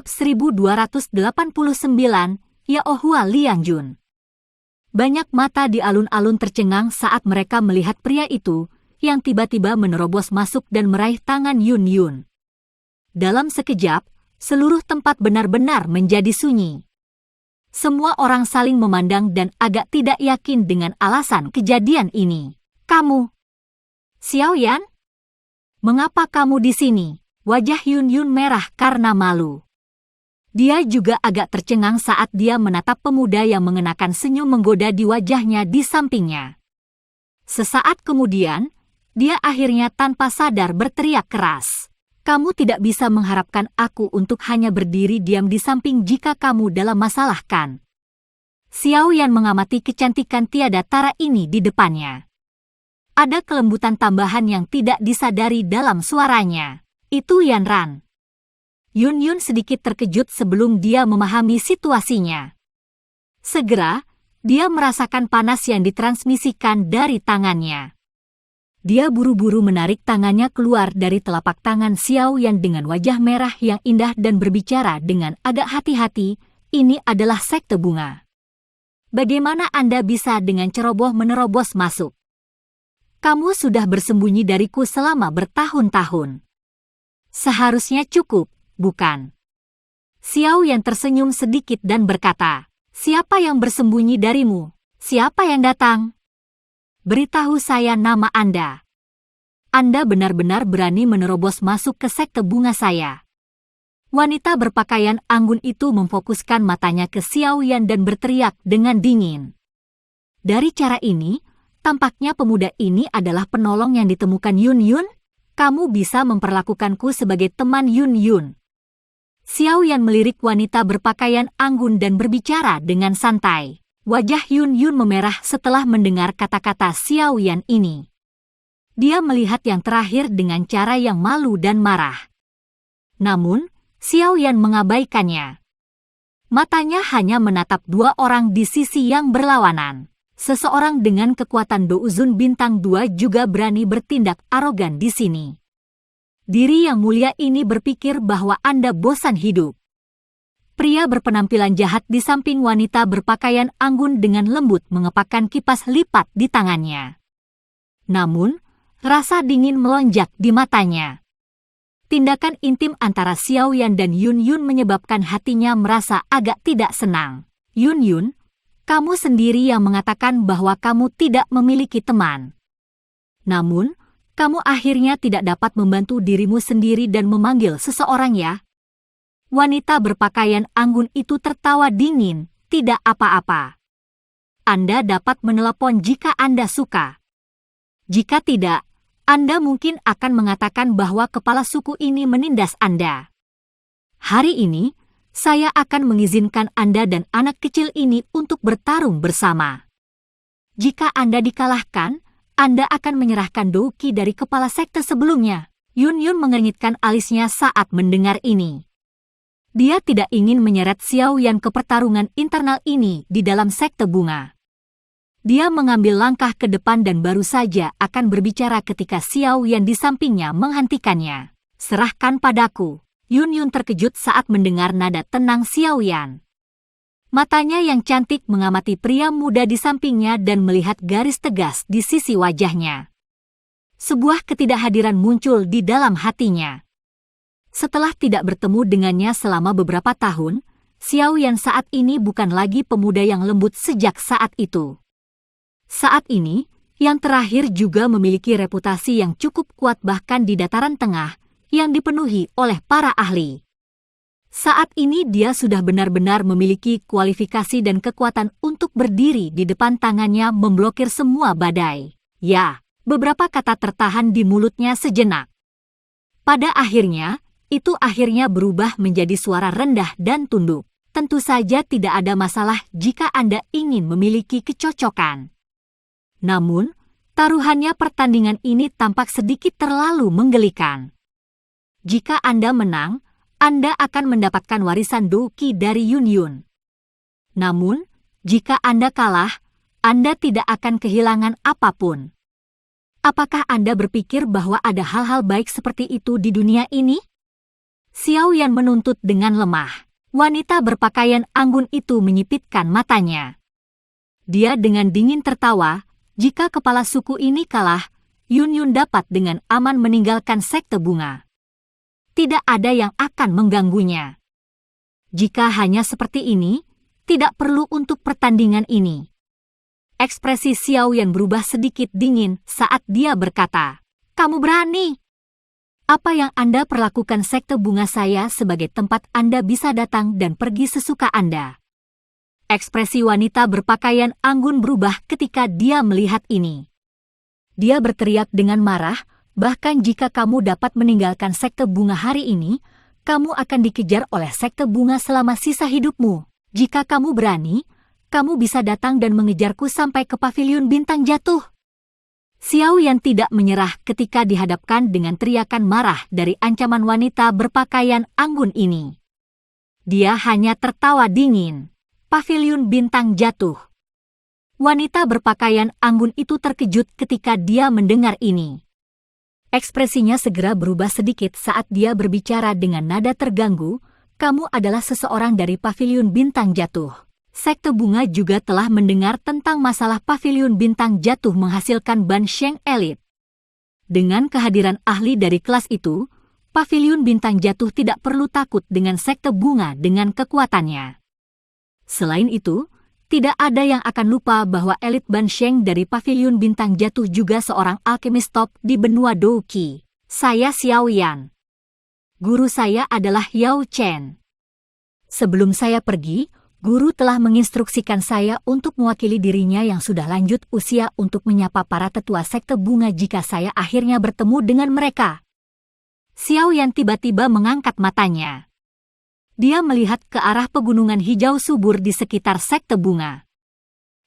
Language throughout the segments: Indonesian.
Bab 1289, Yaohua Liangjun. Banyak mata di alun-alun tercengang saat mereka melihat pria itu yang tiba-tiba menerobos masuk dan meraih tangan Yun Yun. Dalam sekejap, seluruh tempat benar-benar menjadi sunyi. Semua orang saling memandang dan agak tidak yakin dengan alasan kejadian ini. Kamu, Xiaoyan? Mengapa kamu di sini? Wajah Yun Yun merah karena malu. Dia juga agak tercengang saat dia menatap pemuda yang mengenakan senyum menggoda di wajahnya di sampingnya. Sesaat kemudian, dia akhirnya tanpa sadar berteriak keras. Kamu tidak bisa mengharapkan aku untuk hanya berdiri diam di samping jika kamu dalam masalah, kan? Xiaoyan mengamati kecantikan tiada tara ini di depannya. Ada kelembutan tambahan yang tidak disadari dalam suaranya. Itu Yan Ran. Yun Yun sedikit terkejut sebelum dia memahami situasinya. Segera, dia merasakan panas yang ditransmisikan dari tangannya. Dia buru-buru menarik tangannya keluar dari telapak tangan Xiaoyan dengan wajah merah yang indah dan berbicara dengan agak hati-hati, ini adalah sekte bunga. Bagaimana Anda bisa dengan ceroboh menerobos masuk? Kamu sudah bersembunyi dariku selama bertahun-tahun. Seharusnya cukup, bukan? Xiaoyan tersenyum sedikit dan berkata, siapa yang bersembunyi darimu? Siapa yang datang? Beritahu saya nama Anda. Anda benar-benar berani menerobos masuk ke sekte bunga saya. Wanita berpakaian anggun itu memfokuskan matanya ke Xiaoyan dan berteriak dengan dingin. Dari cara ini, tampaknya pemuda ini adalah penolong yang ditemukan Yun Yun. Kamu bisa memperlakukanku sebagai teman Yun Yun. Xiaoyan melirik wanita berpakaian anggun dan berbicara dengan santai. Wajah Yun Yun memerah setelah mendengar kata-kata Xiaoyan ini. Dia melihat yang terakhir dengan cara yang malu dan marah. Namun, Xiaoyan mengabaikannya. Matanya hanya menatap dua orang di sisi yang berlawanan. Seseorang dengan kekuatan Douzun bintang 2 juga berani bertindak arogan di sini. Diri yang mulia ini berpikir bahwa Anda bosan hidup. Pria berpenampilan jahat di samping wanita berpakaian anggun dengan lembut mengepakkan kipas lipat di tangannya. Namun, rasa dingin melonjak di matanya. Tindakan intim antara Xiaoyan dan Yun Yun menyebabkan hatinya merasa agak tidak senang. Yun Yun, kamu sendiri yang mengatakan bahwa kamu tidak memiliki teman. Namun, kamu akhirnya tidak dapat membantu dirimu sendiri dan memanggil seseorang, ya? Wanita berpakaian anggun itu tertawa dingin, tidak apa-apa. Anda dapat menelepon jika Anda suka. Jika tidak, Anda mungkin akan mengatakan bahwa kepala suku ini menindas Anda. Hari ini, saya akan mengizinkan Anda dan anak kecil ini untuk bertarung bersama. Jika Anda dikalahkan, Anda akan menyerahkan Douki dari kepala sekte sebelumnya. Yun Yun mengernyitkan alisnya saat mendengar ini. Dia tidak ingin menyeret Xiaoyan ke pertarungan internal ini di dalam sekte bunga. Dia mengambil langkah ke depan dan baru saja akan berbicara ketika Xiaoyan di sampingnya menghentikannya. Serahkan padaku. Yun Yun terkejut saat mendengar nada tenang Xiaoyan. Matanya yang cantik mengamati pria muda di sampingnya dan melihat garis tegas di sisi wajahnya. Sebuah ketidakhadiran muncul di dalam hatinya. Setelah tidak bertemu dengannya selama beberapa tahun, Xiaoyan saat ini bukan lagi pemuda yang lembut sejak saat itu. Saat ini, yang terakhir juga memiliki reputasi yang cukup kuat bahkan di dataran tengah, yang dipenuhi oleh para ahli. Saat ini dia sudah benar-benar memiliki kualifikasi dan kekuatan untuk berdiri di depan tangannya memblokir semua badai. Ya, beberapa kata tertahan di mulutnya sejenak. Pada akhirnya, itu akhirnya berubah menjadi suara rendah dan tunduk. Tentu saja tidak ada masalah jika Anda ingin memiliki kecocokan. Namun, taruhannya pertandingan ini tampak sedikit terlalu menggelikan. Jika Anda menang, Anda akan mendapatkan warisan Douki dari Yun Yun. Namun, jika Anda kalah, Anda tidak akan kehilangan apapun. Apakah Anda berpikir bahwa ada hal-hal baik seperti itu di dunia ini? Xiao Yan menuntut dengan lemah. Wanita berpakaian anggun itu menyipitkan matanya. Dia dengan dingin tertawa, jika kepala suku ini kalah, Yun Yun dapat dengan aman meninggalkan sekte bunga. Tidak ada yang akan mengganggunya. Jika hanya seperti ini, tidak perlu untuk pertandingan ini. Ekspresi Xiao Yan berubah sedikit dingin saat dia berkata, "Kamu berani? Apa yang Anda perlakukan sekte bunga saya sebagai tempat Anda bisa datang dan pergi sesuka Anda?" Ekspresi wanita berpakaian anggun berubah ketika dia melihat ini. Dia berteriak dengan marah, "Bahkan jika kamu dapat meninggalkan sekte bunga hari ini, kamu akan dikejar oleh sekte bunga selama sisa hidupmu. Jika kamu berani, kamu bisa datang dan mengejarku sampai ke paviliun bintang jatuh." Xiao Yan tidak menyerah ketika dihadapkan dengan teriakan marah dari ancaman wanita berpakaian anggun ini. Dia hanya tertawa dingin. Paviliun bintang jatuh. Wanita berpakaian anggun itu terkejut ketika dia mendengar ini. Ekspresinya segera berubah sedikit saat dia berbicara dengan nada terganggu, "Kamu adalah seseorang dari paviliun bintang jatuh. Sekte bunga juga telah mendengar tentang masalah paviliun bintang jatuh menghasilkan Ban Sheng elit. Dengan kehadiran ahli dari kelas itu, paviliun bintang jatuh tidak perlu takut dengan sekte bunga dengan kekuatannya. Selain itu, tidak ada yang akan lupa bahwa elit Ban Sheng dari paviliun bintang jatuh juga seorang alkemis top di benua Douqi. Saya Xiao Yan. Guru saya adalah Yao Chen. Sebelum saya pergi, guru telah menginstruksikan saya untuk mewakili dirinya yang sudah lanjut usia untuk menyapa para tetua sekte bunga jika saya akhirnya bertemu dengan mereka." Xiao Yan tiba-tiba mengangkat matanya. Dia melihat ke arah pegunungan hijau subur di sekitar sekte bunga.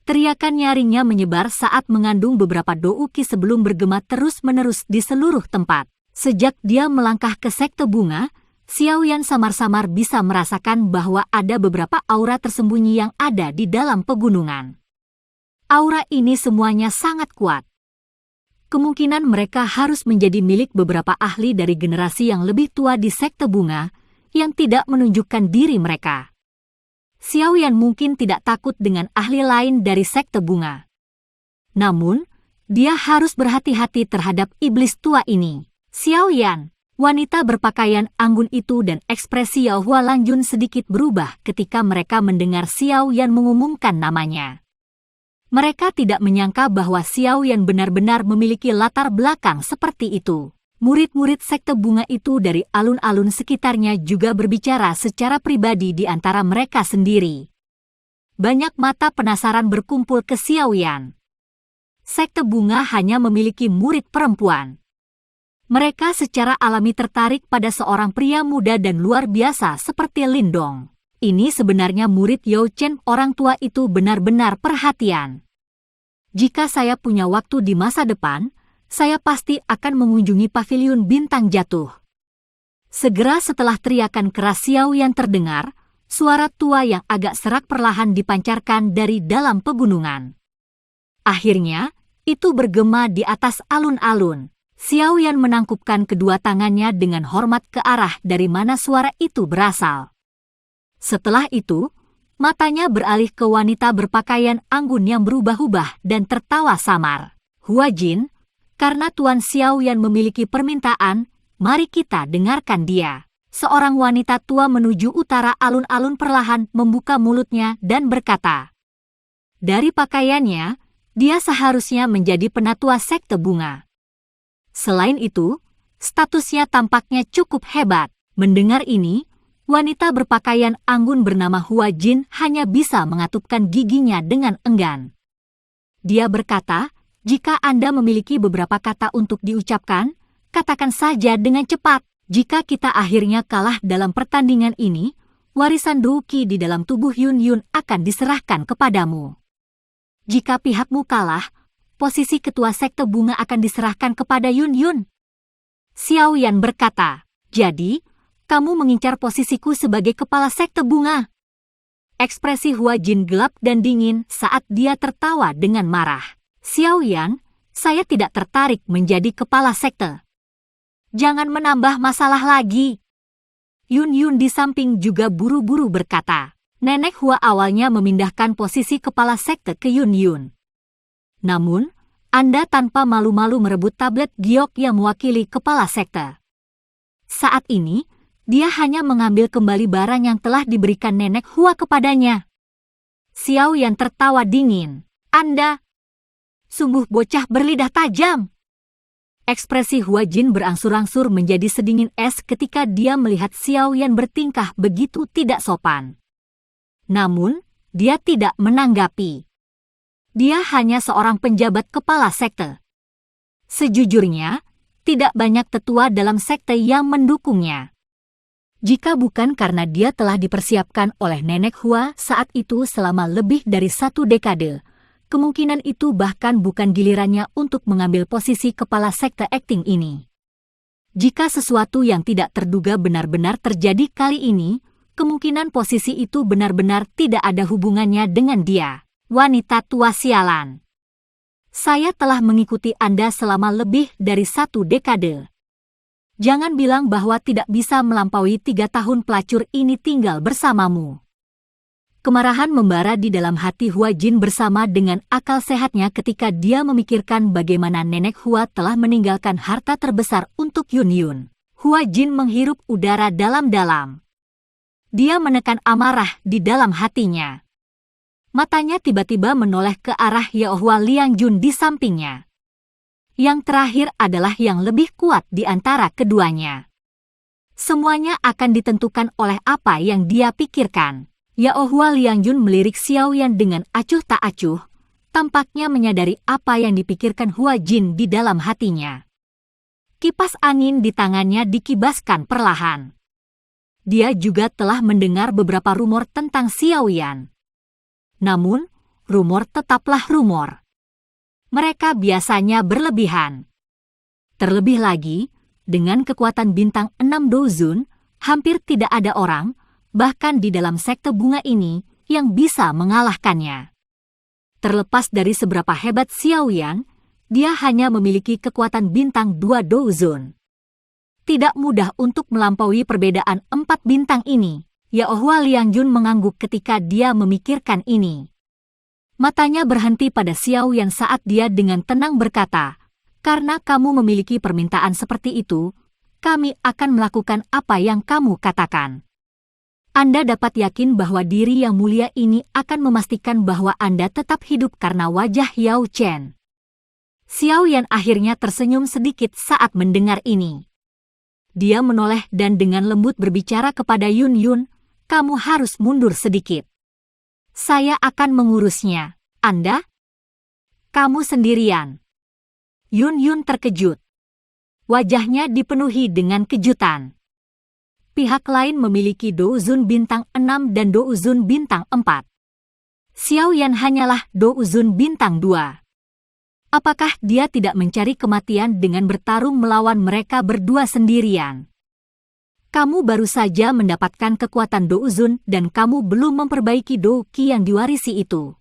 Teriakan nyaringnya menyebar saat mengandung beberapa douki sebelum bergema terus-menerus di seluruh tempat. Sejak dia melangkah ke sekte bunga, Xiao Yan samar-samar bisa merasakan bahwa ada beberapa aura tersembunyi yang ada di dalam pegunungan. Aura ini semuanya sangat kuat. Kemungkinan mereka harus menjadi milik beberapa ahli dari generasi yang lebih tua di sekte bunga, yang tidak menunjukkan diri mereka. Xiao Yan mungkin tidak takut dengan ahli lain dari sekte bunga. Namun, dia harus berhati-hati terhadap iblis tua ini. "Xiao Yan." Wanita berpakaian anggun itu dan ekspresi Yao Hua Langjun sedikit berubah ketika mereka mendengar Xiao Yan mengumumkan namanya. Mereka tidak menyangka bahwa Xiao Yan benar-benar memiliki latar belakang seperti itu. Murid-murid sekte bunga itu dari alun-alun sekitarnya juga berbicara secara pribadi di antara mereka sendiri. Banyak mata penasaran berkumpul ke Xiao Yan. Sekte bunga hanya memiliki murid perempuan. Mereka secara alami tertarik pada seorang pria muda dan luar biasa seperti Lindong. Ini sebenarnya murid Yao Chen, orang tua itu benar-benar perhatian. Jika saya punya waktu di masa depan, saya pasti akan mengunjungi paviliun bintang jatuh. Segera setelah teriakan keras Xiao Yan terdengar, suara tua yang agak serak perlahan dipancarkan dari dalam pegunungan. Akhirnya, itu bergema di atas alun-alun. Xiao Yan menangkupkan kedua tangannya dengan hormat ke arah dari mana suara itu berasal. Setelah itu, matanya beralih ke wanita berpakaian anggun yang berubah-ubah dan tertawa samar. "Hua Jin, karena Tuan Xiao Yan memiliki permintaan, mari kita dengarkan dia." Seorang wanita tua menuju utara alun-alun perlahan membuka mulutnya dan berkata, "Dari pakaiannya, dia seharusnya menjadi penatua sekte bunga. Selain itu, statusnya tampaknya cukup hebat." Mendengar ini, wanita berpakaian anggun bernama Hua Jin hanya bisa mengatupkan giginya dengan enggan. Dia berkata, "Jika Anda memiliki beberapa kata untuk diucapkan, katakan saja dengan cepat. Jika kita akhirnya kalah dalam pertandingan ini, warisan Douqi di dalam tubuh Yun Yun akan diserahkan kepadamu. Jika pihakmu kalah, posisi ketua sekte bunga akan diserahkan kepada Yun Yun." Xiao Yan berkata, "Jadi, kamu mengincar posisiku sebagai kepala sekte bunga?" Ekspresi Hua Jin gelap dan dingin saat dia tertawa dengan marah. "Xiao Yan, saya tidak tertarik menjadi kepala sekte. Jangan menambah masalah lagi." Yun Yun di samping juga buru-buru berkata, Nenek Hua awalnya memindahkan posisi kepala sekte ke Yun Yun. Namun, Anda tanpa malu-malu merebut tablet giok yang mewakili kepala sekte. Saat ini, dia hanya mengambil kembali barang yang telah diberikan Nenek Hua kepadanya. Xiao Yan tertawa dingin. Anda sungguh bocah berlidah tajam. Ekspresi Hua Jin berangsur-angsur menjadi sedingin es ketika dia melihat Xiao Yan bertingkah begitu tidak sopan. Namun, dia tidak menanggapi. Dia hanya seorang penjabat kepala sekte. Sejujurnya, tidak banyak tetua dalam sekte yang mendukungnya. Jika bukan karena dia telah dipersiapkan oleh Nenek Hua saat itu selama lebih dari 1 dekade, kemungkinan itu bahkan bukan gilirannya untuk mengambil posisi kepala sekte akting ini. Jika sesuatu yang tidak terduga benar-benar terjadi kali ini, kemungkinan posisi itu benar-benar tidak ada hubungannya dengan dia. Wanita tua sialan. Saya telah mengikuti Anda selama lebih dari 1 dekade. Jangan bilang bahwa tidak bisa melampaui 3 tahun pelacur ini tinggal bersamamu. Kemarahan membara di dalam hati Hua Jin bersama dengan akal sehatnya ketika dia memikirkan bagaimana Nenek Hua telah meninggalkan harta terbesar untuk Yun Yun. Hua Jin menghirup udara dalam-dalam. Dia menekan amarah di dalam hatinya. Matanya tiba-tiba menoleh ke arah Yaohua Liangjun di sampingnya. Yang terakhir adalah yang lebih kuat di antara keduanya. Semuanya akan ditentukan oleh apa yang dia pikirkan. Yaohua Liangjun melirik Xiao Yan dengan acuh tak acuh, tampaknya menyadari apa yang dipikirkan Hua Jin di dalam hatinya. Kipas angin di tangannya dikibaskan perlahan. Dia juga telah mendengar beberapa rumor tentang Xiao Yan. Namun, rumor tetaplah rumor. Mereka biasanya berlebihan. Terlebih lagi, dengan kekuatan bintang 6 Douzun, hampir tidak ada orang, bahkan di dalam sekte bunga ini, yang bisa mengalahkannya. Terlepas dari seberapa hebat Xiao Yan, dia hanya memiliki kekuatan bintang 2 Douzun. Tidak mudah untuk melampaui perbedaan 4 bintang ini. Yaohua Liangjun mengangguk ketika dia memikirkan ini. Matanya berhenti pada Xiao Yan saat dia dengan tenang berkata, karena kamu memiliki permintaan seperti itu, kami akan melakukan apa yang kamu katakan. Anda dapat yakin bahwa diri yang mulia ini akan memastikan bahwa Anda tetap hidup karena wajah Yao Chen. Xiao Yan akhirnya tersenyum sedikit saat mendengar ini. Dia menoleh dan dengan lembut berbicara kepada Yun Yun, kamu harus mundur sedikit. Saya akan mengurusnya. Anda? Kamu sendirian. Yun Yun terkejut. Wajahnya dipenuhi dengan kejutan. Pihak lain memiliki Douzun bintang 6 dan Douzun bintang 4. Xiao Yan hanyalah Douzun bintang 2. Apakah dia tidak mencari kematian dengan bertarung melawan mereka berdua sendirian? Kamu baru saja mendapatkan kekuatan Douzun dan kamu belum memperbaiki Douqi yang diwarisi itu.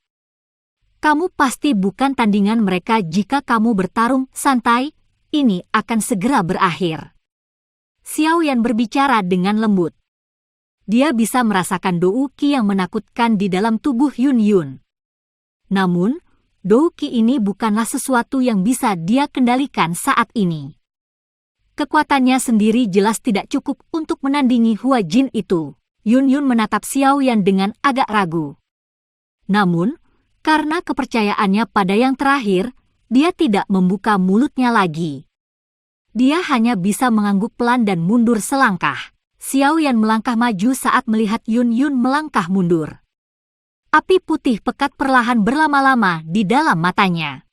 Kamu pasti bukan tandingan mereka jika kamu bertarung santai, ini akan segera berakhir. Xiao Yan berbicara dengan lembut. Dia bisa merasakan Douqi yang menakutkan di dalam tubuh Yun Yun. Namun, Douqi ini bukanlah sesuatu yang bisa dia kendalikan saat ini. Kekuatannya sendiri jelas tidak cukup untuk menandingi Hua Jin itu. Yun Yun menatap Xiao Yan dengan agak ragu. Namun, karena kepercayaannya pada yang terakhir, dia tidak membuka mulutnya lagi. Dia hanya bisa mengangguk pelan dan mundur selangkah. Xiao Yan melangkah maju saat melihat Yun Yun melangkah mundur. Api putih pekat perlahan berlama-lama di dalam matanya.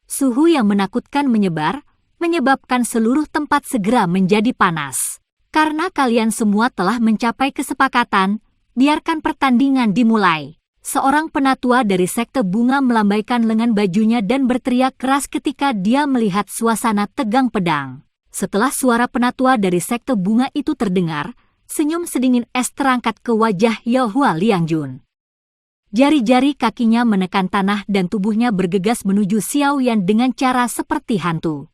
Suhu yang menakutkan menyebar, menyebabkan seluruh tempat segera menjadi panas. Karena kalian semua telah mencapai kesepakatan, biarkan pertandingan dimulai. Seorang penatua dari sekte bunga melambaikan lengan bajunya dan berteriak keras ketika dia melihat suasana tegang pedang. Setelah suara penatua dari sekte bunga itu terdengar, senyum sedingin es terangkat ke wajah Yaohua Liangjun. Jari-jari kakinya menekan tanah dan tubuhnya bergegas menuju Xiao Yan dengan cara seperti hantu.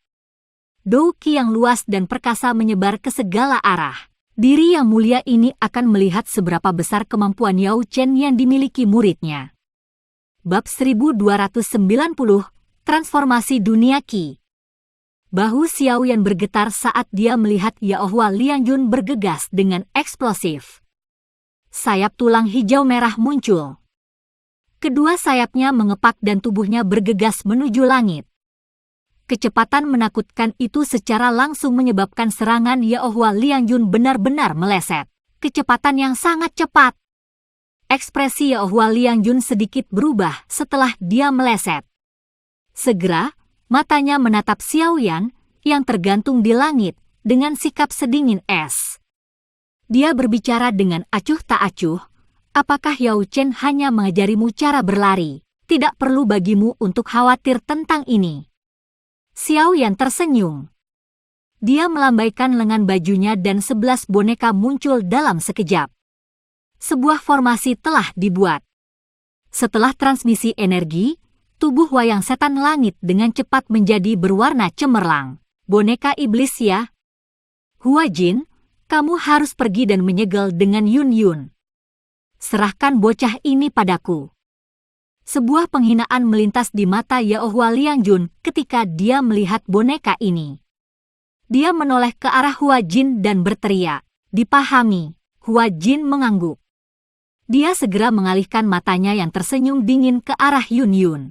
Douqi yang luas dan perkasa menyebar ke segala arah. Diri yang mulia ini akan melihat seberapa besar kemampuan Yao Chen yang dimiliki muridnya. Bab 1290, Transformasi Dunia Qi. Bahu Xiaoyan bergetar saat dia melihat Yao Hua Liangjun bergegas dengan eksplosif. Sayap tulang hijau merah muncul. Kedua sayapnya mengepak dan tubuhnya bergegas menuju langit. Kecepatan menakutkan itu secara langsung menyebabkan serangan Yao Hua Liangjun benar-benar meleset. Kecepatan yang sangat cepat. Ekspresi Yao Hua Liangjun sedikit berubah setelah dia meleset. Segera, matanya menatap Xiaoyan yang tergantung di langit dengan sikap sedingin es. Dia berbicara dengan acuh tak acuh, apakah Yao Chen hanya mengajarimu cara berlari? Tidak perlu bagimu untuk khawatir tentang ini. Xiaoyan tersenyum. Dia melambaikan lengan bajunya dan 11 boneka muncul dalam sekejap. Sebuah formasi telah dibuat. Setelah transmisi energi, tubuh wayang setan langit dengan cepat menjadi berwarna cemerlang. Boneka iblis ya? Hua Jin, kamu harus pergi dan menyegel dengan Yun Yun. Serahkan bocah ini padaku. Sebuah penghinaan melintas di mata Yao Hua Liangjun ketika dia melihat boneka ini. Dia menoleh ke arah Hua Jin dan berteriak. Dipahami, Hua Jin mengangguk. Dia segera mengalihkan matanya yang tersenyum dingin ke arah Yun Yun.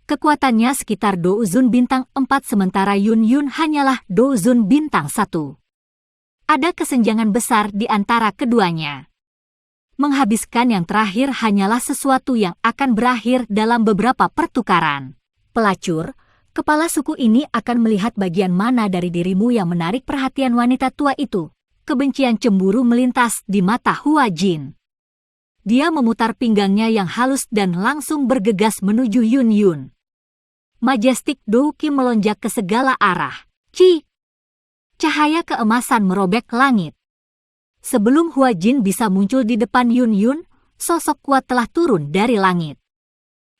Kekuatannya sekitar Douzun bintang 4 sementara Yun Yun hanyalah Douzun bintang 1. Ada kesenjangan besar di antara keduanya. Menghabiskan yang terakhir hanyalah sesuatu yang akan berakhir dalam beberapa pertukaran. Pelacur, kepala suku ini akan melihat bagian mana dari dirimu yang menarik perhatian wanita tua itu. Kebencian cemburu melintas di mata Hua Jin. Dia memutar pinggangnya yang halus dan langsung bergegas menuju Yun Yun. Majestic Douqi melonjak ke segala arah. Ci! Cahaya keemasan merobek langit. Sebelum Hua Jin bisa muncul di depan Yun Yun, sosok kuat telah turun dari langit.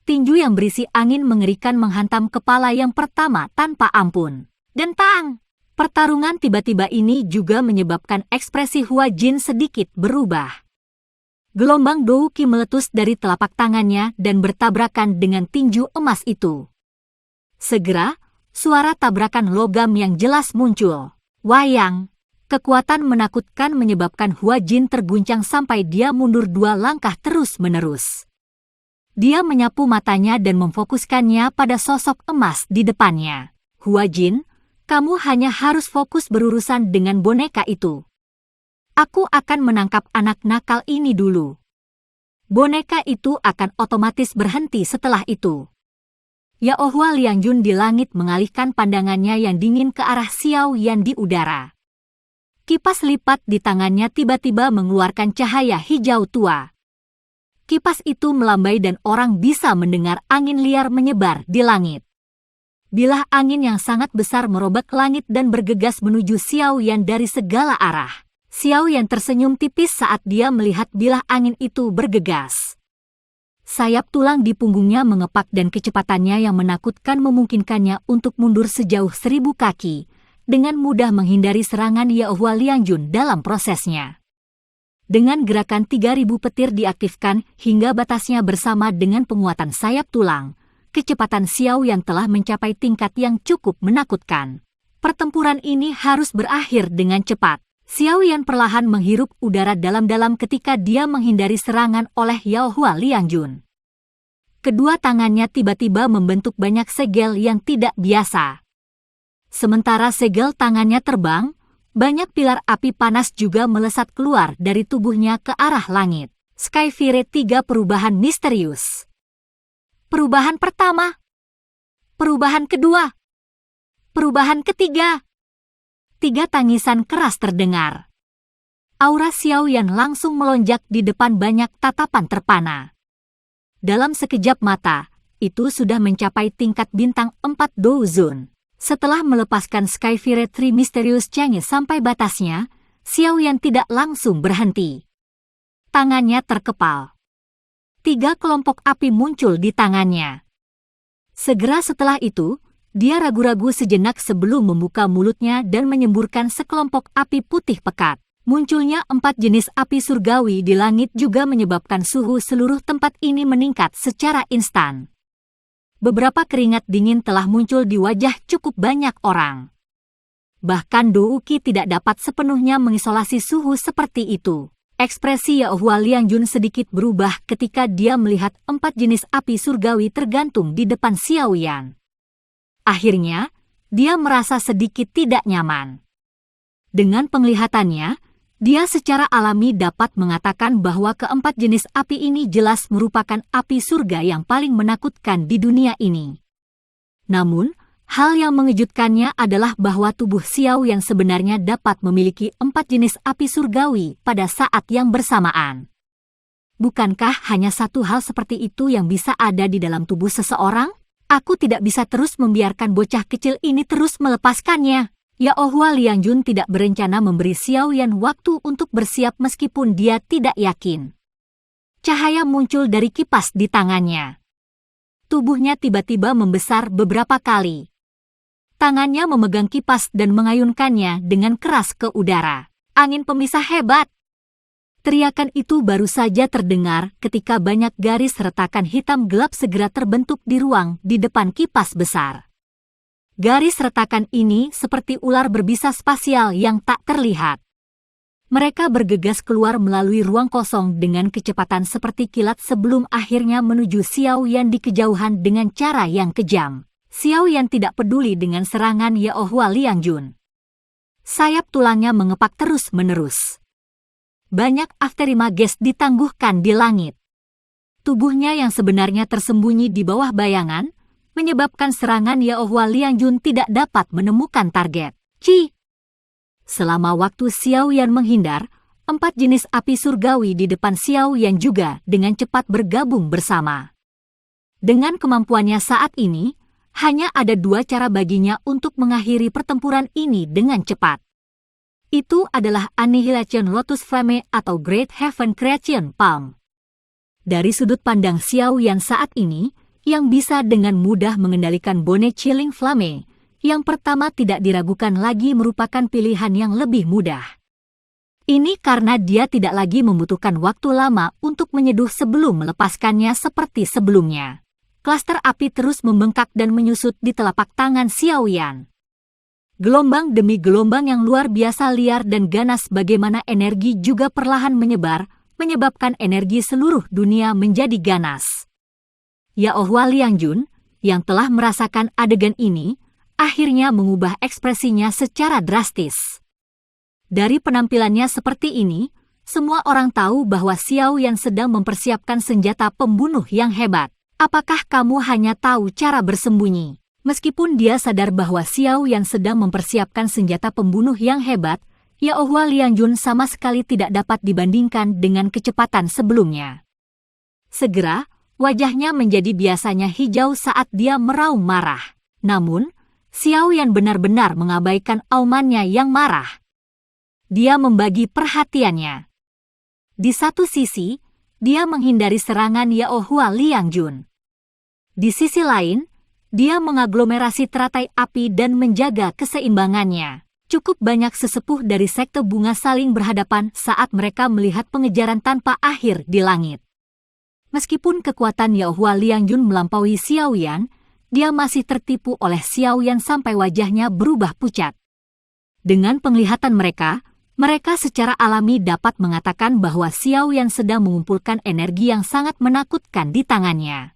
Tinju yang berisi angin mengerikan menghantam kepala yang pertama tanpa ampun. Dentang! Pertarungan tiba-tiba ini juga menyebabkan ekspresi Hua Jin sedikit berubah. Gelombang Douqi meletus dari telapak tangannya dan bertabrakan dengan tinju emas itu. Segera, suara tabrakan logam yang jelas muncul. Wayang! Kekuatan menakutkan menyebabkan Hua Jin terguncang sampai dia mundur 2 langkah terus-menerus. Dia menyapu matanya dan memfokuskannya pada sosok emas di depannya. Hua Jin, kamu hanya harus fokus berurusan dengan boneka itu. Aku akan menangkap anak nakal ini dulu. Boneka itu akan otomatis berhenti setelah itu. Yao Hua Liangjun di langit mengalihkan pandangannya yang dingin ke arah Xiaoyan di udara. Kipas lipat di tangannya tiba-tiba mengeluarkan cahaya hijau tua. Kipas itu melambai dan orang bisa mendengar angin liar menyebar di langit. Bilah angin yang sangat besar merobek langit dan bergegas menuju Xiaoyan dari segala arah. Xiaoyan tersenyum tipis saat dia melihat bilah angin itu bergegas. Sayap tulang di punggungnya mengepak dan kecepatannya yang menakutkan memungkinkannya untuk mundur sejauh 1000 kaki. Dengan mudah menghindari serangan Yao Hua Liangjun dalam prosesnya. Dengan gerakan 3000 petir diaktifkan hingga batasnya bersama dengan penguatan sayap tulang, kecepatan Xiaoyan telah mencapai tingkat yang cukup menakutkan. Pertempuran ini harus berakhir dengan cepat. Xiaoyan perlahan menghirup udara dalam-dalam ketika dia menghindari serangan oleh Yao Hua Liangjun. Kedua tangannya tiba-tiba membentuk banyak segel yang tidak biasa. Sementara segel tangannya terbang, banyak pilar api panas juga melesat keluar dari tubuhnya ke arah langit. Skyfire 3 perubahan misterius. Perubahan pertama. Perubahan kedua. Perubahan ketiga. 3 tangisan keras terdengar. Aura Xiaoyan langsung melonjak di depan banyak tatapan terpana. Dalam sekejap mata, itu sudah mencapai tingkat bintang 4 Douzun. Setelah melepaskan Skyfire 3 Mysterious Change sampai batasnya, Xiaoyan tidak langsung berhenti. Tangannya terkepal. 3 kelompok api muncul di tangannya. Segera setelah itu, dia ragu-ragu sejenak sebelum membuka mulutnya dan menyemburkan sekelompok api putih pekat. Munculnya 4 jenis api surgawi di langit juga menyebabkan suhu seluruh tempat ini meningkat secara instan. Beberapa keringat dingin telah muncul di wajah cukup banyak orang. Bahkan Douki tidak dapat sepenuhnya mengisolasi suhu seperti itu. Ekspresi Yaohua Liangjun sedikit berubah ketika dia melihat 4 jenis api surgawi tergantung di depan Xiaoyan. Akhirnya, dia merasa sedikit tidak nyaman. Dengan penglihatannya, dia secara alami dapat mengatakan bahwa keempat jenis api ini jelas merupakan api surga yang paling menakutkan di dunia ini. Namun, hal yang mengejutkannya adalah bahwa tubuh Xiao yang sebenarnya dapat memiliki 4 jenis api surgawi pada saat yang bersamaan. Bukankah hanya satu hal seperti itu yang bisa ada di dalam tubuh seseorang? Aku tidak bisa terus membiarkan bocah kecil ini terus melepaskannya. Yaohua Liangjun tidak berencana memberi Xiaoyan waktu untuk bersiap meskipun dia tidak yakin. Cahaya muncul dari kipas di tangannya. Tubuhnya tiba-tiba membesar beberapa kali. Tangannya memegang kipas dan mengayunkannya dengan keras ke udara. Angin pemisah hebat! Teriakan itu baru saja terdengar ketika banyak garis retakan hitam gelap segera terbentuk di ruang di depan kipas besar. Garis retakan ini seperti ular berbisa spasial yang tak terlihat. Mereka bergegas keluar melalui ruang kosong dengan kecepatan seperti kilat sebelum akhirnya menuju Xiaoyan di kejauhan dengan cara yang kejam. Xiaoyan tidak peduli dengan serangan Yaohua Liangjun. Sayap tulangnya mengepak terus-menerus. Banyak afterimages ditangguhkan di langit. Tubuhnya yang sebenarnya tersembunyi di bawah bayangan, menyebabkan serangan Yaohua Liangjun tidak dapat menemukan target. Selama waktu Xiaoyan menghindar, 4 jenis api surgawi di depan Xiaoyan juga dengan cepat bergabung bersama. Dengan kemampuannya saat ini, hanya ada 2 cara baginya untuk mengakhiri pertempuran ini dengan cepat. Itu adalah Annihilation Lotus Flame atau Great Heaven Creation Palm. Dari sudut pandang Xiaoyan saat ini, yang bisa dengan mudah mengendalikan Bone Chilling Flame, yang pertama tidak diragukan lagi merupakan pilihan yang lebih mudah. Ini karena dia tidak lagi membutuhkan waktu lama untuk menyeduh sebelum melepaskannya seperti sebelumnya. Klaster api terus membengkak dan menyusut di telapak tangan Xiaoyan. Gelombang demi gelombang yang luar biasa liar dan ganas bagaimana energi juga perlahan menyebar, menyebabkan energi seluruh dunia menjadi ganas. Yaohua Liangjun, yang telah merasakan adegan ini, akhirnya mengubah ekspresinya secara drastis. Dari penampilannya seperti ini, semua orang tahu bahwa Xiaoyan sedang mempersiapkan senjata pembunuh yang hebat. Apakah kamu hanya tahu cara bersembunyi? Meskipun dia sadar bahwa Xiaoyan sedang mempersiapkan senjata pembunuh yang hebat, Yaohua Liangjun sama sekali tidak dapat dibandingkan dengan kecepatan sebelumnya. Segera, wajahnya menjadi biasanya hijau saat dia meraung marah. Namun, Xiaoyan benar-benar mengabaikan aumannya yang marah. Dia membagi perhatiannya. Di satu sisi, dia menghindari serangan Yaohua Liangjun. Di sisi lain, dia mengaglomerasi teratai api dan menjaga keseimbangannya. Cukup banyak sesepuh dari sekte bunga saling berhadapan saat mereka melihat pengejaran tanpa akhir di langit. Meskipun kekuatan Yaohua Liangjun melampaui Xiaoyan, dia masih tertipu oleh Xiaoyan sampai wajahnya berubah pucat. Dengan penglihatan mereka secara alami dapat mengatakan bahwa Xiaoyan sedang mengumpulkan energi yang sangat menakutkan di tangannya.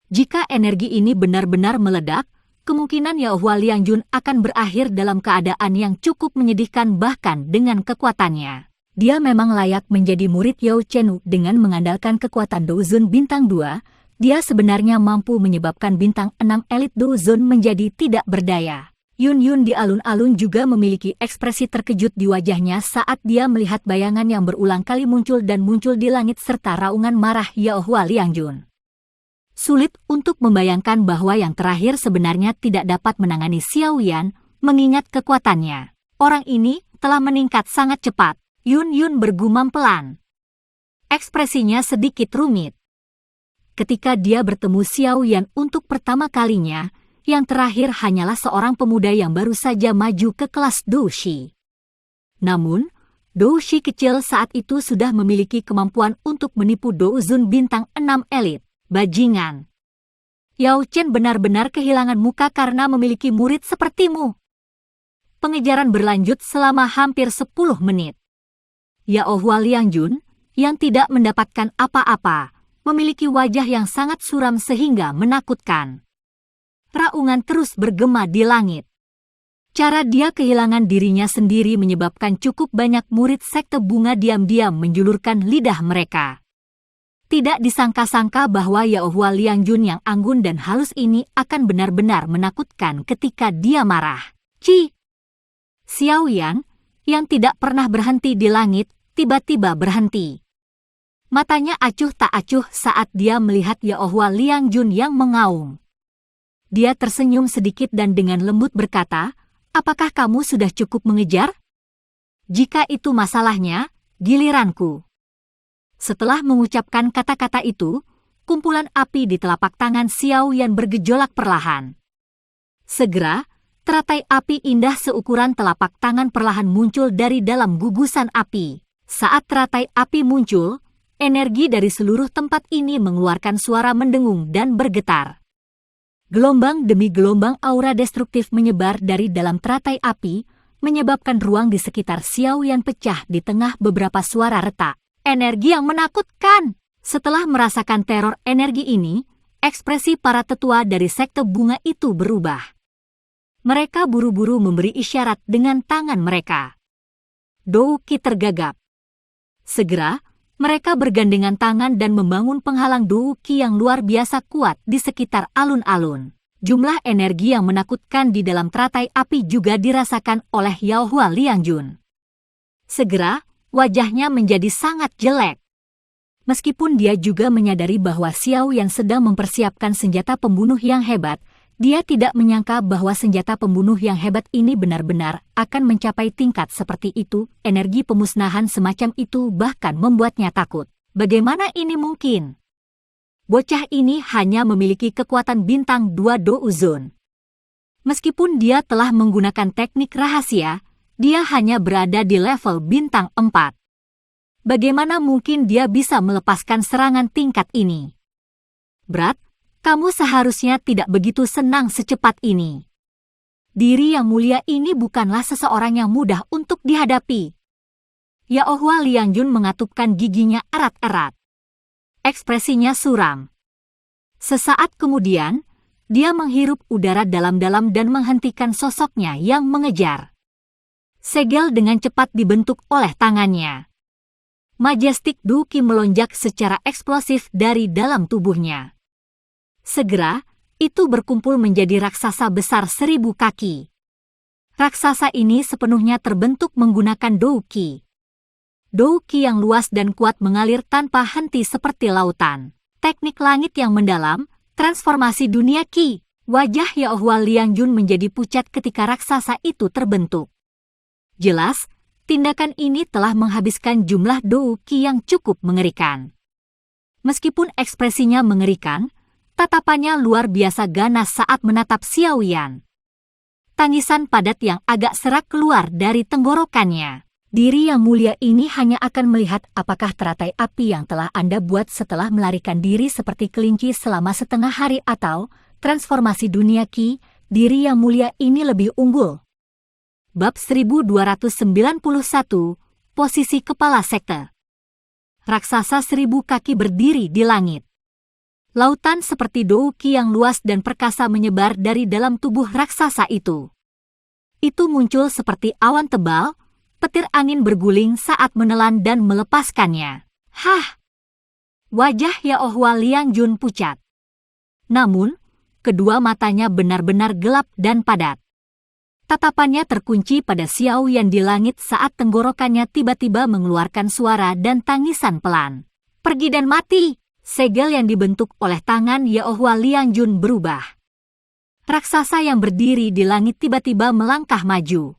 Jika energi ini benar-benar meledak, kemungkinan Yaohua Liangjun akan berakhir dalam keadaan yang cukup menyedihkan bahkan dengan kekuatannya. Dia memang layak menjadi murid Yao Chenu dengan mengandalkan kekuatan Douzun bintang 2, dia sebenarnya mampu menyebabkan bintang 6 elit Douzun menjadi tidak berdaya. Yun di alun-alun juga memiliki ekspresi terkejut di wajahnya saat dia melihat bayangan yang berulang kali muncul di langit serta raungan marah Yaohua Liangjun. Sulit untuk membayangkan bahwa yang terakhir sebenarnya tidak dapat menangani Xiaoyan mengingat kekuatannya. Orang ini telah meningkat sangat cepat. Yun bergumam pelan. Ekspresinya sedikit rumit. Ketika dia bertemu Xiaoyan untuk pertama kalinya, yang terakhir hanyalah seorang pemuda yang baru saja maju ke kelas Doushi. Namun, Dou Shi kecil saat itu sudah memiliki kemampuan untuk menipu Dou Zun bintang 6 elit. Bajingan. Yao Chen benar-benar kehilangan muka karena memiliki murid sepertimu. Pengejaran berlanjut selama hampir 10 menit. Yao Hua Liangjun, yang tidak mendapatkan apa-apa, memiliki wajah yang sangat suram sehingga menakutkan. Raungan terus bergema di langit. Cara dia kehilangan dirinya sendiri menyebabkan cukup banyak murid sekte bunga diam-diam menjulurkan lidah mereka. Tidak disangka-sangka bahwa Yao Hua Liangjun yang anggun dan halus ini akan benar-benar menakutkan ketika dia marah. Ci! Xiao Yan, yang tidak pernah berhenti di langit, tiba-tiba berhenti. Matanya acuh tak acuh saat dia melihat Yao Hua Liangjun yang mengaum. Dia tersenyum sedikit dan dengan lembut berkata, "Apakah kamu sudah cukup mengejar? Jika itu masalahnya, giliranku." Setelah mengucapkan kata-kata itu, kumpulan api di telapak tangan Xiao Yan bergejolak perlahan. Segera, teratai api indah seukuran telapak tangan perlahan muncul dari dalam gugusan api. Saat teratai api muncul, energi dari seluruh tempat ini mengeluarkan suara mendengung dan bergetar. Gelombang demi gelombang aura destruktif menyebar dari dalam teratai api, menyebabkan ruang di sekitar Xiao Yan pecah di tengah beberapa suara retak. Energi yang menakutkan! Setelah merasakan teror energi ini, ekspresi para tetua dari sekte bunga itu berubah. Mereka buru-buru memberi isyarat dengan tangan mereka. Dou Qi tergagap. Segera, mereka bergandengan tangan dan membangun penghalang Dou Qi yang luar biasa kuat di sekitar alun-alun. Jumlah energi yang menakutkan di dalam teratai api juga dirasakan oleh Yao Hua Liangjun. Segera, wajahnya menjadi sangat jelek. Meskipun dia juga menyadari bahwa Xiao Yan sedang mempersiapkan senjata pembunuh yang hebat, dia tidak menyangka bahwa senjata pembunuh yang hebat ini benar-benar akan mencapai tingkat seperti itu. Energi pemusnahan semacam itu bahkan membuatnya takut. Bagaimana ini mungkin? Bocah ini hanya memiliki kekuatan bintang 2 Dou Zun. Meskipun dia telah menggunakan teknik rahasia, dia hanya berada di level bintang 4. Bagaimana mungkin dia bisa melepaskan serangan tingkat ini? Brat, kamu seharusnya tidak begitu senang secepat ini. Diri yang mulia ini bukanlah seseorang yang mudah untuk dihadapi. Yao Hua Liangjun mengatupkan giginya erat-erat. Ekspresinya suram. Sesaat kemudian, dia menghirup udara dalam-dalam dan menghentikan sosoknya yang mengejar. Segel dengan cepat dibentuk oleh tangannya. Majestic Dou Qi melonjak secara eksplosif dari dalam tubuhnya. Segera, itu berkumpul menjadi raksasa besar 1000 kaki. Raksasa ini sepenuhnya terbentuk menggunakan Dou Qi. Dou Qi yang luas dan kuat mengalir tanpa henti seperti lautan. Teknik langit yang mendalam, transformasi dunia Qi. Wajah Yao Hua Liangjun menjadi pucat ketika raksasa itu terbentuk. Jelas, tindakan ini telah menghabiskan jumlah Dou Qi yang cukup mengerikan. Meskipun ekspresinya mengerikan, tatapannya luar biasa ganas saat menatap Xiao Yan. Tangisan padat yang agak serak keluar dari tenggorokannya. Diri yang mulia ini hanya akan melihat apakah teratai api yang telah Anda buat setelah melarikan diri seperti kelinci selama setengah hari atau transformasi dunia Qi, diri yang mulia ini lebih unggul. Bab 1291, posisi kepala sekte. Raksasa 1000 kaki berdiri di langit. Lautan seperti Dou Qi yang luas dan perkasa menyebar dari dalam tubuh raksasa itu. Itu muncul seperti awan tebal, petir angin berguling saat menelan dan melepaskannya. Hah! Wajah Yao Hua Liangjun pucat. Namun, kedua matanya benar-benar gelap dan padat. Tatapannya terkunci pada Xiao Yan di langit saat tenggorokannya tiba-tiba mengeluarkan suara dan tangisan pelan. Pergi dan mati! Segel yang dibentuk oleh tangan Yao Hua Liangjun berubah. Raksasa yang berdiri di langit tiba-tiba melangkah maju.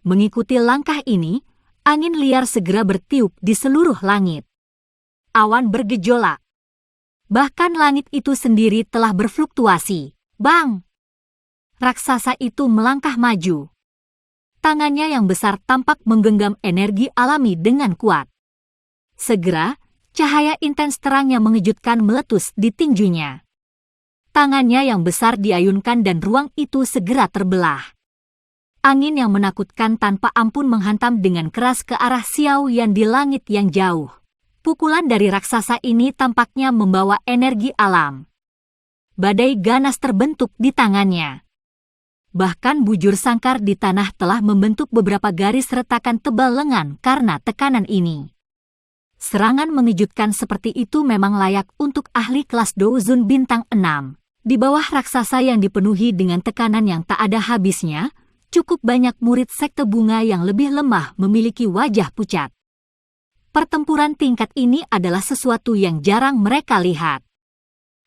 Mengikuti langkah ini, angin liar segera bertiup di seluruh langit. Awan bergejolak. Bahkan langit itu sendiri telah berfluktuasi. Bang! Raksasa itu melangkah maju. Tangannya yang besar tampak menggenggam energi alami dengan kuat. Segera, cahaya intens terang yang mengejutkan meletus di tinjunya. Tangannya yang besar diayunkan dan ruang itu segera terbelah. Angin yang menakutkan tanpa ampun menghantam dengan keras ke arah Xiao Yan di langit yang jauh. Pukulan dari raksasa ini tampaknya membawa energi alam. Badai ganas terbentuk di tangannya. Bahkan bujur sangkar di tanah telah membentuk beberapa garis retakan tebal lengan karena tekanan ini. Serangan mengejutkan seperti itu memang layak untuk ahli kelas Douzun bintang 6. Di bawah raksasa yang dipenuhi dengan tekanan yang tak ada habisnya, cukup banyak murid sekte bunga yang lebih lemah memiliki wajah pucat. Pertempuran tingkat ini adalah sesuatu yang jarang mereka lihat.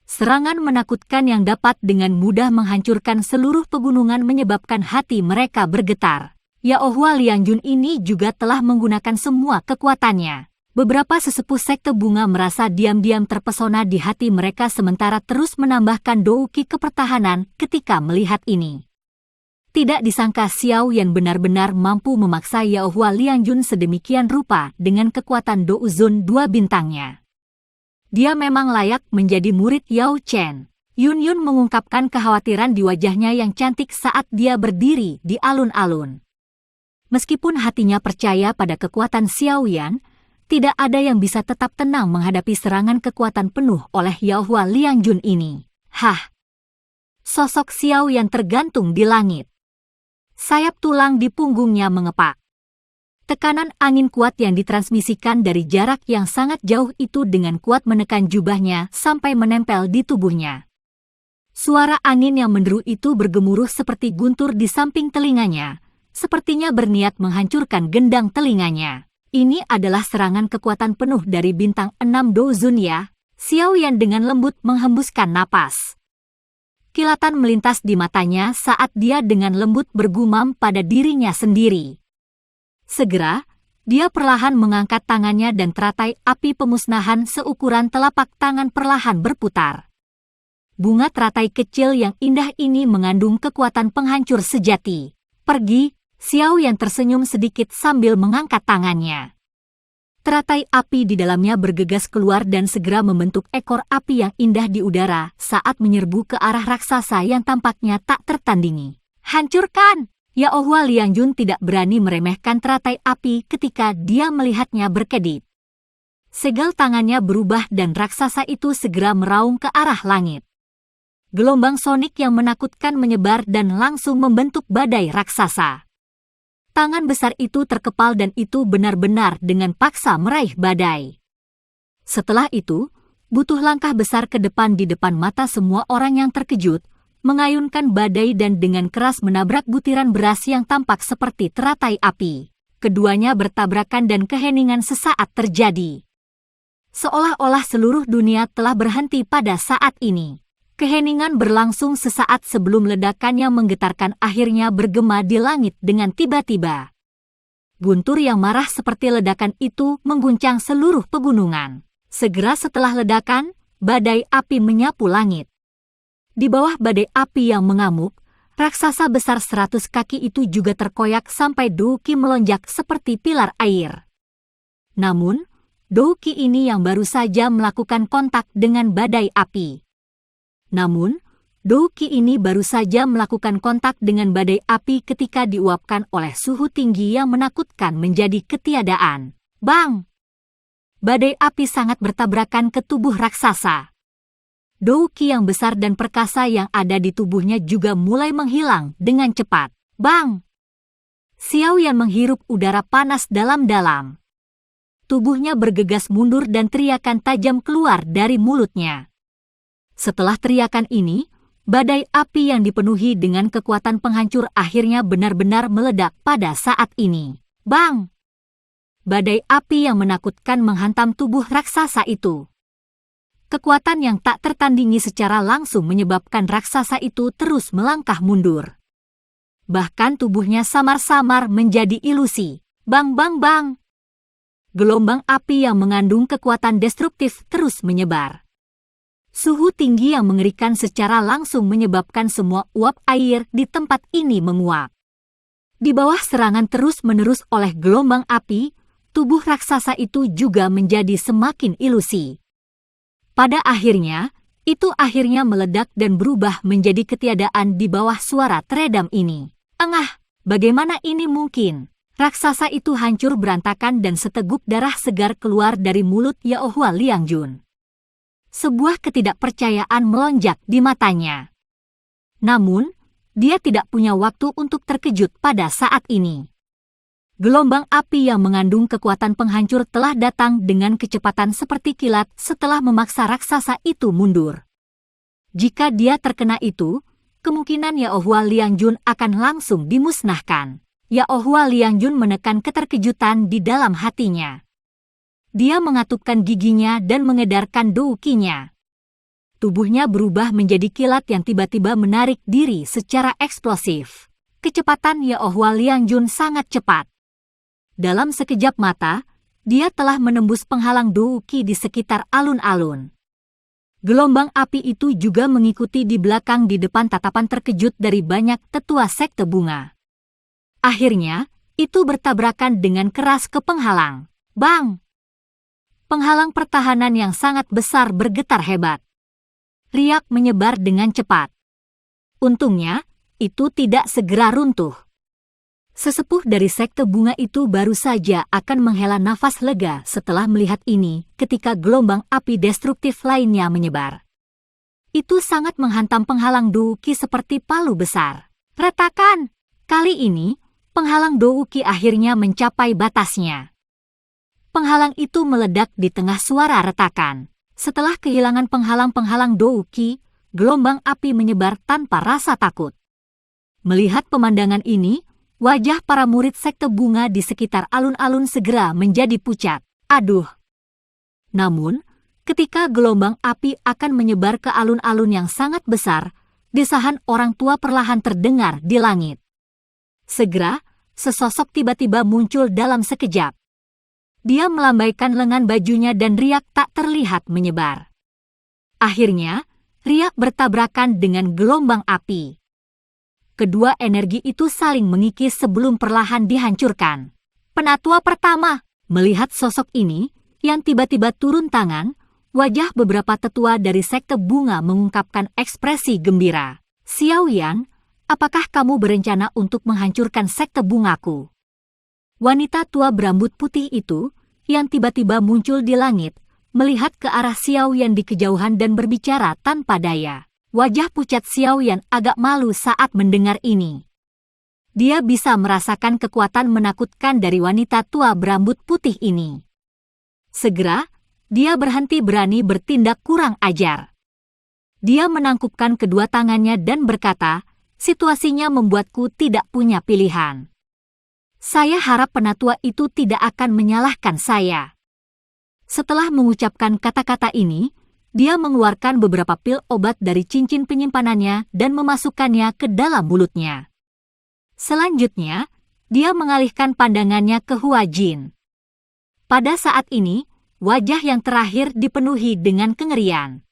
Serangan menakutkan yang dapat dengan mudah menghancurkan seluruh pegunungan menyebabkan hati mereka bergetar. Yaohua Liangjun ini juga telah menggunakan semua kekuatannya. Beberapa sesepuh sekte bunga merasa diam-diam terpesona di hati mereka sementara terus menambahkan douki kepertahanan ketika melihat ini. Tidak disangka Xiao Yan benar-benar mampu memaksa Yaohua Liangjun sedemikian rupa dengan kekuatan Douzun 2 bintangnya. Dia memang layak menjadi murid Yao Chen. Yun Yun mengungkapkan kekhawatiran di wajahnya yang cantik saat dia berdiri di alun-alun. Meskipun hatinya percaya pada kekuatan Xiao Yan, tidak ada yang bisa tetap tenang menghadapi serangan kekuatan penuh oleh Yaohua Liangjun ini. Hah! Sosok Xiao Yan tergantung di langit. Sayap tulang di punggungnya mengepak. Tekanan angin kuat yang ditransmisikan dari jarak yang sangat jauh itu dengan kuat menekan jubahnya sampai menempel di tubuhnya. Suara angin yang menderu itu bergemuruh seperti guntur di samping telinganya, sepertinya berniat menghancurkan gendang telinganya. Ini adalah serangan kekuatan penuh dari bintang 6 Douzun ya. Xiao Yan dengan lembut menghembuskan napas. Kilatan melintas di matanya saat dia dengan lembut bergumam pada dirinya sendiri. Segera, dia perlahan mengangkat tangannya dan teratai api pemusnahan seukuran telapak tangan perlahan berputar. Bunga teratai kecil yang indah ini mengandung kekuatan penghancur sejati. Pergi, Xiao Yan tersenyum sedikit sambil mengangkat tangannya. Teratai api di dalamnya bergegas keluar dan segera membentuk ekor api yang indah di udara saat menyerbu ke arah raksasa yang tampaknya tak tertandingi. Hancurkan! Yaohua Liangjun tidak berani meremehkan teratai api ketika dia melihatnya berkedip. Segel tangannya berubah dan raksasa itu segera meraung ke arah langit. Gelombang sonik yang menakutkan menyebar dan langsung membentuk badai raksasa. Tangan besar itu terkepal dan itu benar-benar dengan paksa meraih badai. Setelah itu, butuh langkah besar ke depan di depan mata semua orang yang terkejut, mengayunkan badai dan dengan keras menabrak butiran beras yang tampak seperti teratai api. Keduanya bertabrakan dan keheningan sesaat terjadi. Seolah-olah seluruh dunia telah berhenti pada saat ini. Keheningan berlangsung sesaat sebelum ledakan yang menggetarkan akhirnya bergema di langit dengan tiba-tiba. Guntur yang marah seperti ledakan itu mengguncang seluruh pegunungan. Segera setelah ledakan, badai api menyapu langit. Di bawah badai api yang mengamuk, raksasa besar 100 kaki itu juga terkoyak sampai douki melonjak seperti pilar air. Namun, douki ini yang baru saja melakukan kontak dengan badai api. Ketika diuapkan oleh suhu tinggi yang menakutkan menjadi ketiadaan. Bang! Badai api sangat bertabrakan ke tubuh raksasa. Douki yang besar dan perkasa yang ada di tubuhnya juga mulai menghilang dengan cepat. Bang! Xiao Yan menghirup udara panas dalam-dalam. Tubuhnya bergegas mundur dan teriakan tajam keluar dari mulutnya. Setelah teriakan ini, badai api yang dipenuhi dengan kekuatan penghancur akhirnya benar-benar meledak pada saat ini. Bang! Badai api yang menakutkan menghantam tubuh raksasa itu. Kekuatan yang tak tertandingi secara langsung menyebabkan raksasa itu terus melangkah mundur. Bahkan tubuhnya samar-samar menjadi ilusi. Bang bang bang! Gelombang api yang mengandung kekuatan destruktif terus menyebar. Suhu tinggi yang mengerikan secara langsung menyebabkan semua uap air di tempat ini menguap. Di bawah serangan terus-menerus oleh gelombang api, tubuh raksasa itu juga menjadi semakin ilusi. Pada akhirnya, itu akhirnya meledak dan berubah menjadi ketiadaan di bawah suara teredam ini. Engah, bagaimana ini mungkin? Raksasa itu hancur berantakan dan seteguk darah segar keluar dari mulut Yaohua Liangjun. Sebuah ketidakpercayaan melonjak di matanya. Namun, dia tidak punya waktu untuk terkejut pada saat ini. Gelombang api yang mengandung kekuatan penghancur telah datang dengan kecepatan seperti kilat setelah memaksa raksasa itu mundur. Jika dia terkena itu, kemungkinan Yaohua Liangjun akan langsung dimusnahkan. Yaohua Liangjun menekan keterkejutan di dalam hatinya. Dia mengatupkan giginya dan mengedarkan doukinya. Tubuhnya berubah menjadi kilat yang tiba-tiba menarik diri secara eksplosif. Kecepatan Yaohua Liangjun sangat cepat. Dalam sekejap mata, dia telah menembus penghalang douki di sekitar alun-alun. Gelombang api itu juga mengikuti di belakang di depan tatapan terkejut dari banyak tetua sekte bunga. Akhirnya, itu bertabrakan dengan keras ke penghalang. Bang! Penghalang pertahanan yang sangat besar bergetar hebat. Riak menyebar dengan cepat. Untungnya, itu tidak segera runtuh. Sesepuh dari sekte bunga itu baru saja akan menghela nafas lega setelah melihat ini ketika gelombang api destruktif lainnya menyebar. Itu sangat menghantam penghalang douki seperti palu besar. Retakan! Kali ini, penghalang douki akhirnya mencapai batasnya. Penghalang itu meledak di tengah suara retakan. Setelah kehilangan penghalang-penghalang douki, gelombang api menyebar tanpa rasa takut. Melihat pemandangan ini, wajah para murid sekte bunga di sekitar alun-alun segera menjadi pucat. Aduh! Namun, ketika gelombang api akan menyebar ke alun-alun yang sangat besar, desahan orang tua perlahan terdengar di langit. Segera, sesosok tiba-tiba muncul dalam sekejap. Dia melambaikan lengan bajunya dan riak tak terlihat menyebar. Akhirnya, riak bertabrakan dengan gelombang api. Kedua energi itu saling mengikis sebelum perlahan dihancurkan. Penatua pertama, melihat sosok ini, yang tiba-tiba turun tangan, wajah beberapa tetua dari sekte bunga mengungkapkan ekspresi gembira. Xiaoyan, apakah kamu berencana untuk menghancurkan sekte bungaku? Wanita tua berambut putih itu, yang tiba-tiba muncul di langit, melihat ke arah Xiaoyan di kejauhan dan berbicara tanpa daya. Wajah pucat Xiaoyan agak malu saat mendengar ini. Dia bisa merasakan kekuatan menakutkan dari wanita tua berambut putih ini. Segera, dia berhenti berani bertindak kurang ajar. Dia menangkupkan kedua tangannya dan berkata, situasinya membuatku tidak punya pilihan. Saya harap penatua itu tidak akan menyalahkan saya. Setelah mengucapkan kata-kata ini, dia mengeluarkan beberapa pil obat dari cincin penyimpanannya dan memasukkannya ke dalam mulutnya. Selanjutnya, dia mengalihkan pandangannya ke Hua Jin. Pada saat ini, wajah yang terakhir dipenuhi dengan kengerian.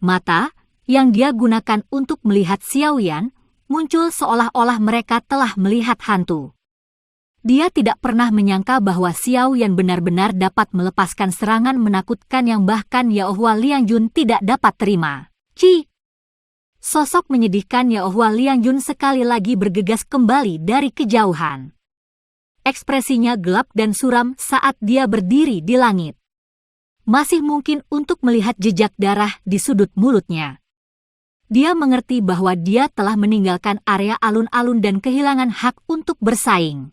Mata, yang dia gunakan untuk melihat Xiaoyan, muncul seolah-olah mereka telah melihat hantu. Dia tidak pernah menyangka bahwa Xiaoyan benar-benar dapat melepaskan serangan menakutkan yang bahkan Yaohua Liangjun tidak dapat terima. Ci! Sosok menyedihkan Yaohua Liangjun sekali lagi bergegas kembali dari kejauhan. Ekspresinya gelap dan suram saat dia berdiri di langit. Masih mungkin untuk melihat jejak darah di sudut mulutnya. Dia mengerti bahwa dia telah meninggalkan area alun-alun dan kehilangan hak untuk bersaing.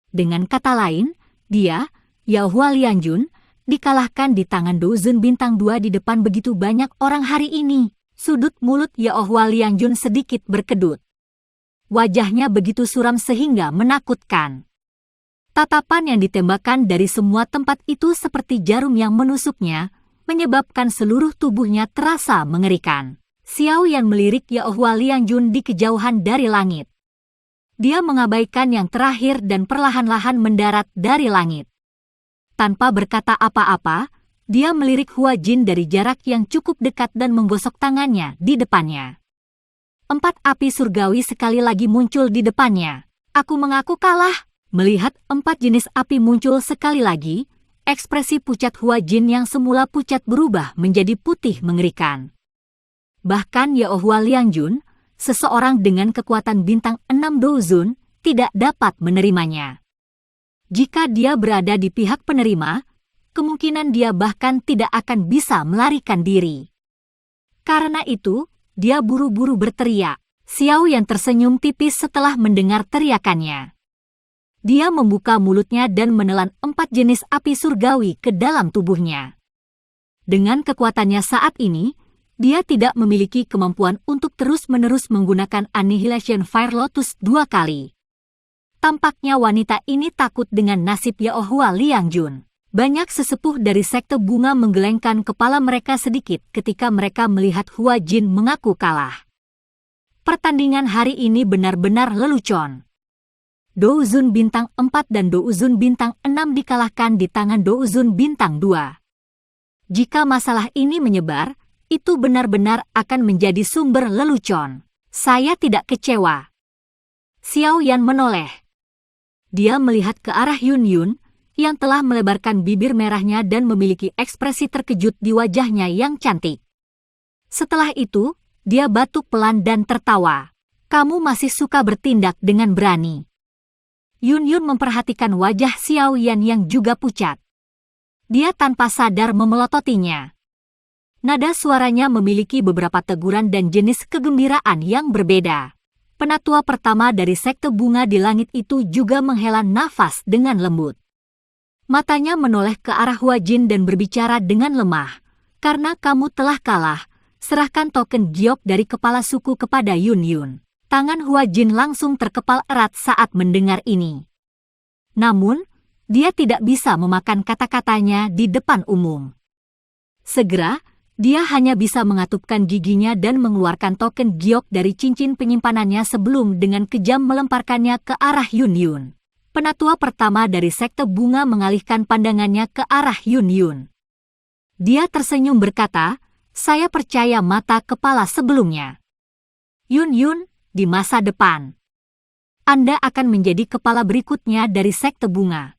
Dengan kata lain, dia, Yaohua Liangjun, dikalahkan di tangan Douzhen Bintang 2 di depan begitu banyak orang hari ini. Sudut mulut Yaohua Liangjun sedikit berkedut. Wajahnya begitu suram sehingga menakutkan. Tatapan yang ditembakkan dari semua tempat itu seperti jarum yang menusuknya, menyebabkan seluruh tubuhnya terasa mengerikan. Xiaoyan melirik Yaohua Liangjun di kejauhan dari langit. Dia mengabaikan yang terakhir dan perlahan-lahan mendarat dari langit. Tanpa berkata apa-apa, dia melirik Hua Jin dari jarak yang cukup dekat dan menggosok tangannya di depannya. 4 api surgawi sekali lagi muncul di depannya. Aku mengaku kalah. Melihat 4 jenis api muncul sekali lagi, ekspresi pucat Hua Jin yang semula pucat berubah menjadi putih mengerikan. Bahkan Yao Hua Liangjun, seseorang dengan kekuatan bintang 6 Douzun, tidak dapat menerimanya. Jika dia berada di pihak penerima, kemungkinan dia bahkan tidak akan bisa melarikan diri. Karena itu, dia buru-buru berteriak. Xiao Yan tersenyum tipis setelah mendengar teriakannya. Dia membuka mulutnya dan menelan 4 jenis api surgawi ke dalam tubuhnya. Dengan kekuatannya saat ini, dia tidak memiliki kemampuan untuk terus-menerus menggunakan Annihilation Fire Lotus 2 kali. Tampaknya wanita ini takut dengan nasib Yao Hua Liangjun. Banyak sesepuh dari sekte bunga menggelengkan kepala mereka sedikit ketika mereka melihat Hua Jin mengaku kalah. Pertandingan hari ini benar-benar lelucon. Douzun bintang 4 dan Douzun bintang 6 dikalahkan di tangan Douzun bintang 2. Jika masalah ini menyebar, itu benar-benar akan menjadi sumber lelucon. Saya tidak kecewa. Xiao Yan menoleh. Dia melihat ke arah Yun Yun, yang telah melebarkan bibir merahnya dan memiliki ekspresi terkejut di wajahnya yang cantik. Setelah itu, dia batuk pelan dan tertawa. Kamu masih suka bertindak dengan berani. Yun Yun memperhatikan wajah Xiao Yan yang juga pucat. Dia tanpa sadar memelototinya. Nada suaranya memiliki beberapa teguran dan jenis kegembiraan yang berbeda. Penatua pertama dari sekte bunga di langit itu juga menghela nafas dengan lembut. Matanya menoleh ke arah Hua Jin dan berbicara dengan lemah. Karena kamu telah kalah, serahkan token giok dari kepala suku kepada Yun Yun. Tangan Hua Jin langsung terkepal erat saat mendengar ini. Namun, dia tidak bisa memakan kata-katanya di depan umum. Segera, dia hanya bisa mengatupkan giginya dan mengeluarkan token giok dari cincin penyimpanannya sebelum dengan kejam melemparkannya ke arah Yun Yun. Penatua pertama dari sekte bunga mengalihkan pandangannya ke arah Yun Yun. Dia tersenyum berkata, saya percaya mata kepala sebelumnya. Yun Yun, di masa depan, Anda akan menjadi kepala berikutnya dari sekte bunga.